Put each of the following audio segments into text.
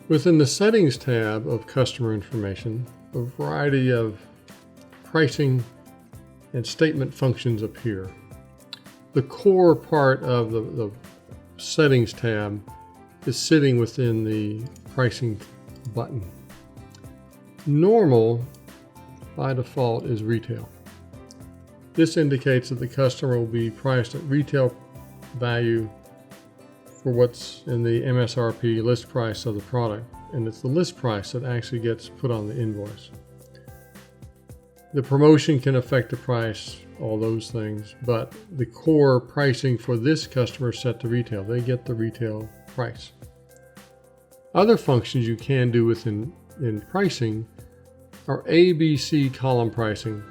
Within the Settings tab of Customer Information, a variety of pricing and statement functions appear. The core part of the Settings tab is sitting within the Pricing button. Normal, by default, is retail. This indicates that the customer will be priced at retail value for what's in the MSRP list price of the product, and it's the list price that actually gets put on the invoice. The promotion can affect the price, all those things, but the core pricing for this customer is set to retail. They get the retail price. Other functions you can do within pricing are ABC column pricing.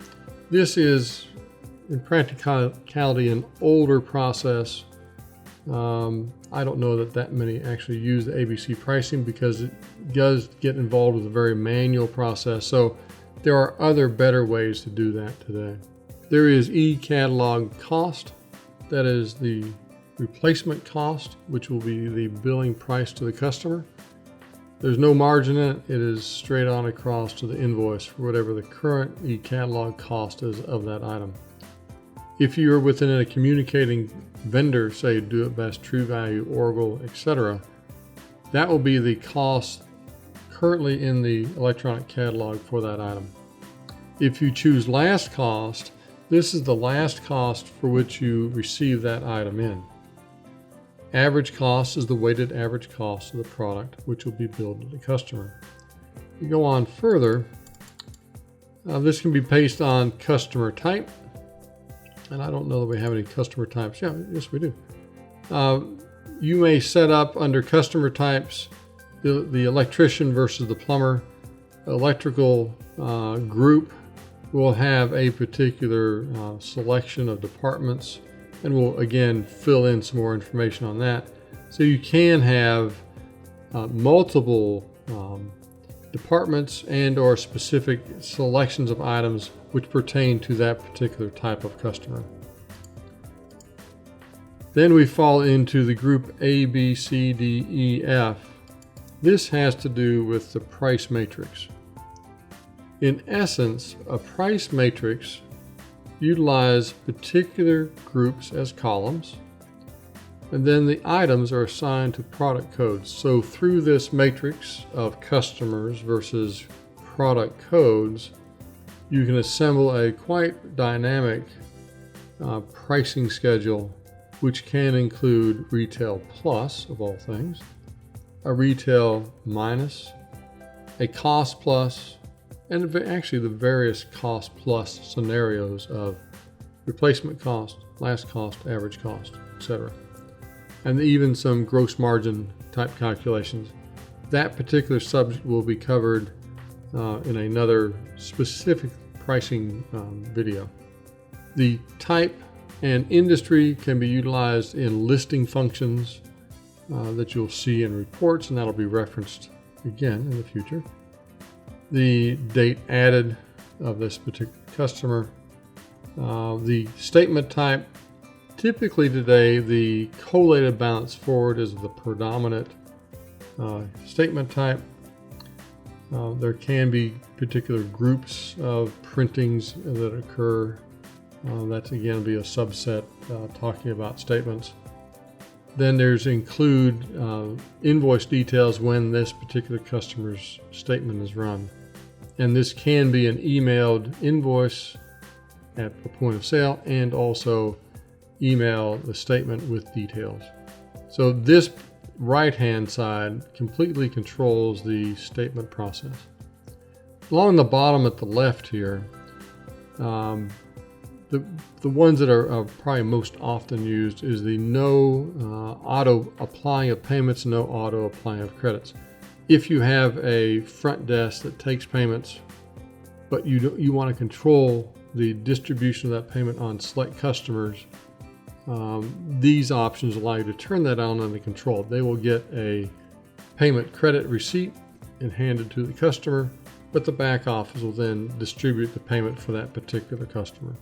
This is, in practicality, an older process. I don't know that many actually use the ABC pricing because it does get involved with a very manual process. So there are other better ways to do that today. There is e-catalog cost. That is the replacement cost, which will be the billing price to the customer. There's no margin in it. It is straight on across to the invoice for whatever the current e-catalog cost is of that item. If you're within a communicating vendor, say Do It Best, True Value, Oracle, etc., that will be the cost currently in the electronic catalog for that item. If you choose last cost, this is the last cost for which you receive that item in. Average cost is the weighted average cost of the product, which will be billed to the customer. If you go on further, this can be based on customer type. And I don't know that we have any customer types. Yeah, yes, we do. You may set up under customer types the electrician versus the plumber. Electrical group will have a particular selection of departments, and we'll again fill in some more information on that. So you can have multiple departments and or specific selections of items which pertain to that particular type of customer. Then we fall into the group A, B, C, D, E, F. This has to do with the price matrix. In essence, a price matrix utilizes particular groups as columns, and then the items are assigned to product codes. So through this matrix of customers versus product codes, you can assemble a quite dynamic pricing schedule, which can include retail plus, of all things, a retail minus, a cost plus, and actually the various cost plus scenarios of replacement cost, last cost, average cost, etc. And even some gross margin type calculations. That particular subject will be covered in another specific pricing video. The type and industry can be utilized in listing functions that you'll see in reports, and that'll be referenced again in the future. The date added of this particular customer. The statement type. Typically today, the collated balance forward is the predominant statement type. There can be particular groups of printings that occur. That's again be a subset talking about statements. Then there's include invoice details when this particular customer's statement is run. And this can be an emailed invoice at the point of sale and also email the statement with details. So this right-hand side completely controls the statement process. Along the bottom at the left here, the ones that are probably most often used is the no auto applying of payments, no auto applying of credits. If you have a front desk that takes payments, but you want to control the distribution of that payment on select customers, these options allow you to turn that on and control it. They will get a payment credit receipt and hand it to the customer, but the back office will then distribute the payment for that particular customer.